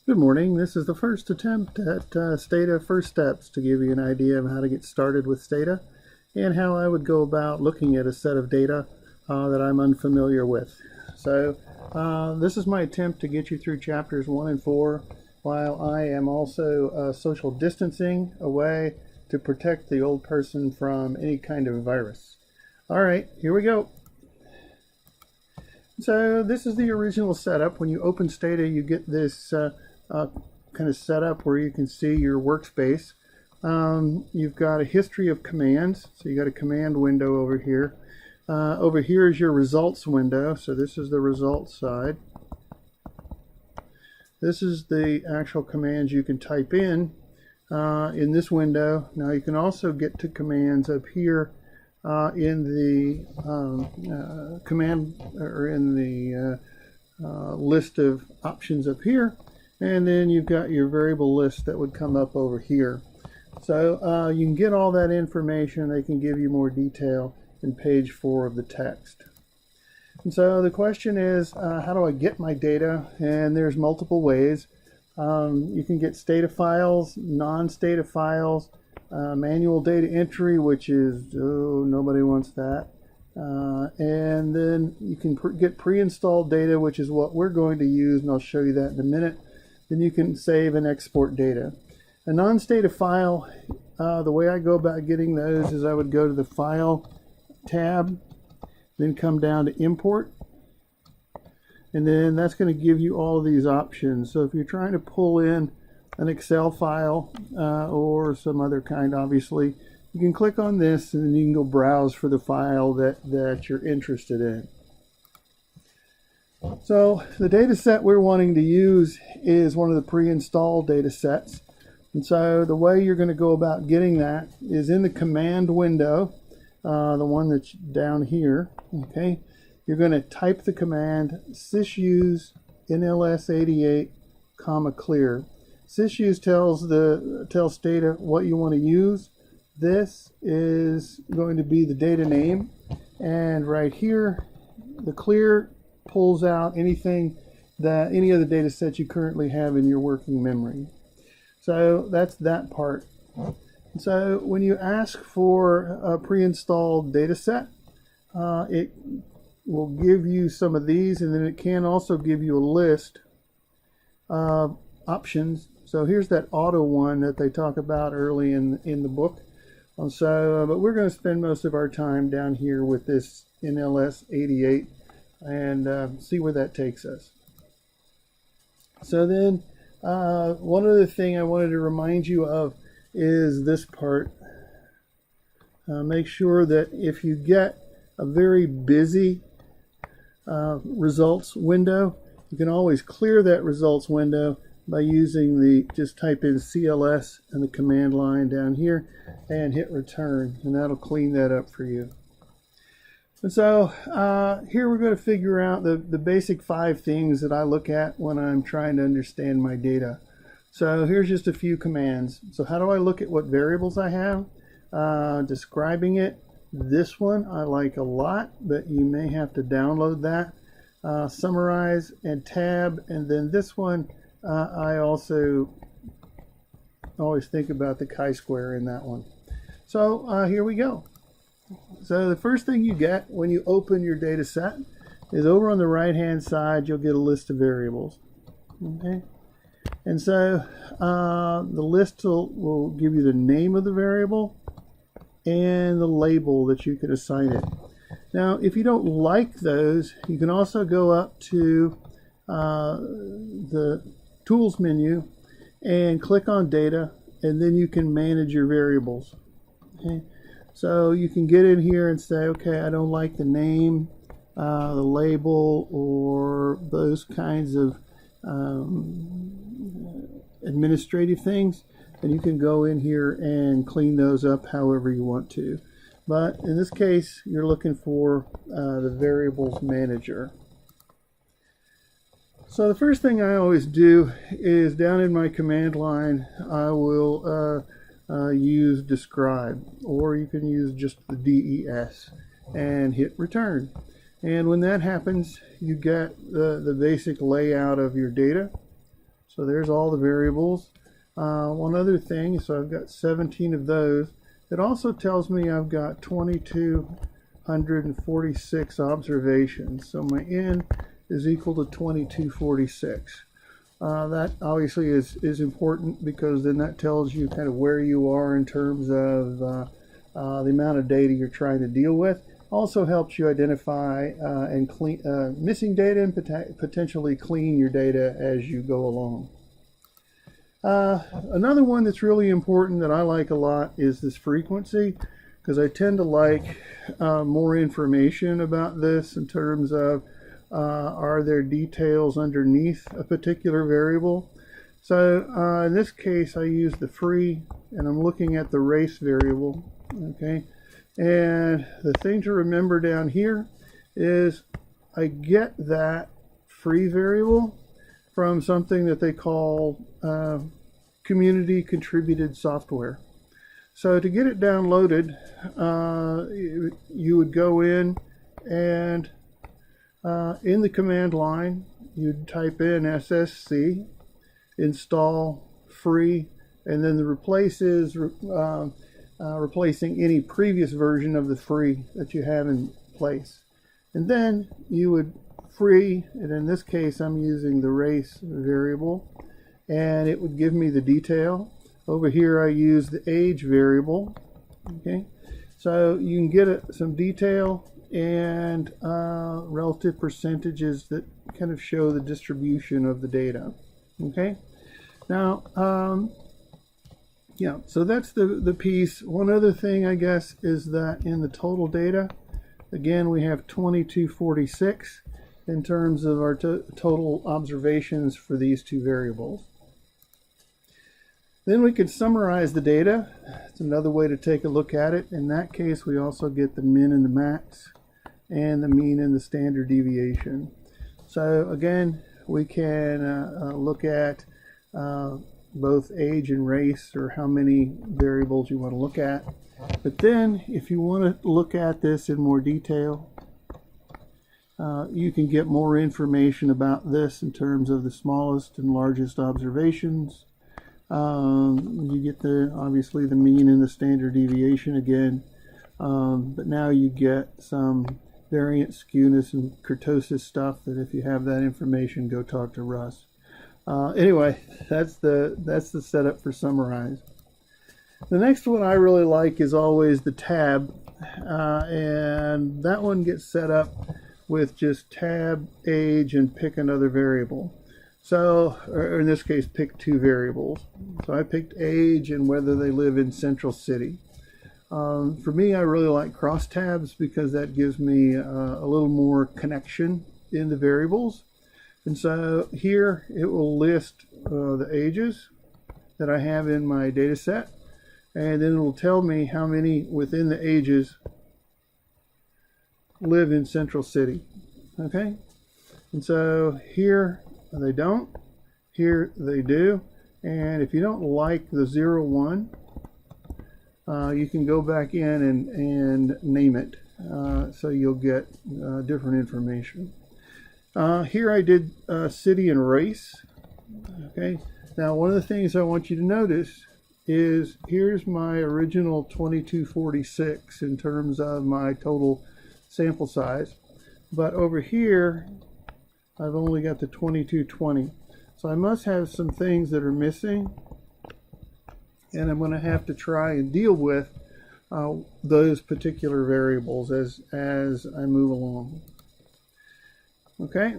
Good morning. This is the first attempt at Stata First Steps to give you an idea of how to get started with Stata and how I would go about looking at a set of data that I'm unfamiliar with. So this is my attempt to get you through chapters 1 and 4 while I am also social distancing away to protect the old person from any kind of virus. All right, here we go. So this is the original setup. When you open Stata, you get this kind of setup where you can see your workspace. You've got a history of commands. So you got a command window over here. Over here is your results window. So this is the results side. This is the actual commands you can type in this window. Now you can also get to commands up here in the command or in the list of options up here, and then you've got your variable list that would come up over here. So you can get all that information. They can give you more detail in page 4 of the text. And so the question is, how do I get my data? And there's multiple ways. You can get Stata files, non-Stata files, manual data entry, which is, nobody wants that. And then you can get pre-installed data, which is what we're going to use, and I'll show you that in a minute. Then you can save and export data. A non-Stata file, the way I go about getting those is I would go to the File tab, then come down to Import, and then that's going to give you all of these options. So if you're trying to pull in an Excel file or some other kind, obviously, you can click on this and then you can go browse for the file that you're interested in. So the data set we're wanting to use is one of the pre-installed data sets. And so the way you're going to go about getting that is in the command window, the one that's down here. Okay, you're going to type the command sysuse nls88, clear. Sysuse tells Stata what you want to use. This is going to be the data name, and right here the clear pulls out any of the data sets you currently have in your working memory. So that's that part. So when you ask for a pre-installed data set, it will give you some of these, and then it can also give you a list of options. So here's that auto one that they talk about early in the book. But we're going to spend most of our time down here with this NLS88 and see where that takes us. So then one other thing I wanted to remind you of is this part. Make sure that if you get a very busy results window, you can always clear that results window by using just type in CLS and the command line down here and hit return, and that'll clean that up for you. And so here we're going to figure out the basic 5 things that I look at when I'm trying to understand my data. So here's just a few commands. So how do I look at what variables I have? Describing it. This one I like a lot, but you may have to download that. Summarize and tab, and then this one I also always think about the chi-square in that one. So here we go. So the first thing you get when you open your data set is over on the right hand side you'll get a list of variables. Okay, and so the list will give you the name of the variable and the label that you could assign it. Now if you don't like those, you can also go up to the Tools menu and click on Data, and then you can manage your variables. Okay, so you can get in here and say, okay, I don't like the name, the label, or those kinds of administrative things, and you can go in here and clean those up however you want to. But in this case, you're looking for the variables manager. So the first thing I always do is down in my command line, I will use describe, or you can use just the DES and hit return. And when that happens, you get the basic layout of your data. So there's all the variables. One other thing, so I've got 17 of those. It also tells me I've got 2246 observations. So my n is equal to 2246. That obviously is important, because then that tells you kind of where you are in terms of the amount of data you're trying to deal with. Also helps you identify and clean missing data, and potentially clean your data as you go along. Another one that's really important that I like a lot is this frequency, because I tend to like more information about this in terms of are there details underneath a particular variable. So in this case I use the free, and I'm looking at the race variable. Okay, and the thing to remember down here is I get that free variable from something that they call community contributed software. So to get it downloaded, you would go in and in the command line you'd type in ssc install free, and then the replace is replacing any previous version of the free that you have in place. And then you would free, and in this case I'm using the race variable, and it would give me the detail. Over here I use the age variable. Okay, so you can get some detail and relative percentages that kind of show the distribution of the data. Okay, now yeah, so that's the piece. One other thing I guess is that in the total data, again we have 2246 in terms of our total observations for these two variables. Then we could summarize the data. It's another way to take a look at it. In that case we also get the min and the max, and the mean and the standard deviation. So again, we can look at both age and race, or how many variables you want to look at. But then if you want to look at this in more detail, you can get more information about this in terms of the smallest and largest observations. You get obviously the mean and the standard deviation again, but now you get some variant skewness and kurtosis stuff that if you have that information, go talk to Russ. Anyway, that's the setup for summarize. The next one I really like is always the tab, and that one gets set up with just tab, age, and pick another variable. So, or in this case, pick two variables. So I picked age and whether they live in Central City. For me, I really like CrossTabs because that gives me a little more connection in the variables. And so here it will list the ages that I have in my data set, and then it will tell me how many within the ages live in Central City. Okay, and so here they don't, here they do. And if you don't like the 0, 1, you can go back in and name it, so you'll get different information. Here I did city and race. Okay, now one of the things I want you to notice is here's my original 2246 in terms of my total sample size, but over here I've only got the 2220. So I must have some things that are missing, and I'm going to have to try and deal with those particular variables as I move along. Okay,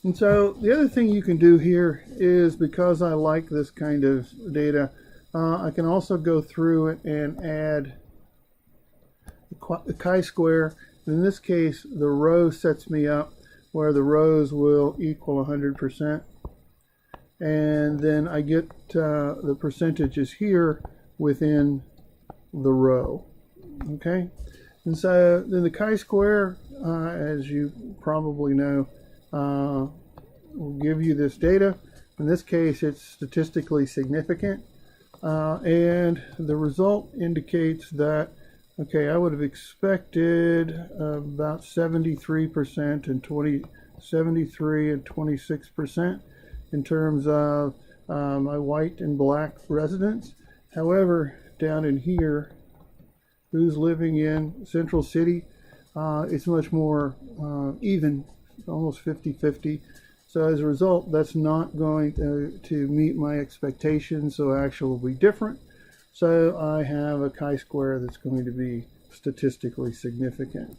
and so the other thing you can do here is, because I like this kind of data, I can also go through it and add the chi-square. In this case, the row sets me up where the rows will equal 100%, and then I get the percentages here within the row. Okay, and so then the chi-square, as you probably know, will give you this data. In this case, it's statistically significant, and the result indicates that, okay, I would have expected about 73% and 73 and 26% in terms of my white and black residents. However, down in here, who's living in Central City, it's much more even, almost 50-50. So as a result, that's not going to meet my expectations, so actually will be different. So I have a chi-square that's going to be statistically significant.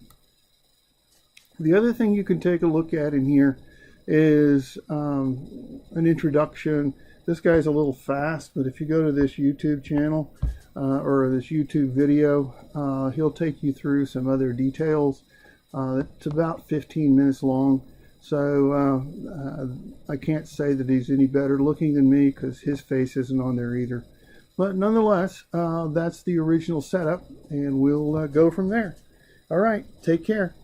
The other thing you can take a look at in here is an introduction. This guy's a little fast, but if you go to this YouTube channel or this YouTube video, he'll take you through some other details. It's about 15 minutes long, so I can't say that he's any better looking than me because his face isn't on there either. But nonetheless, that's the original setup, and we'll go from there. All right, take care.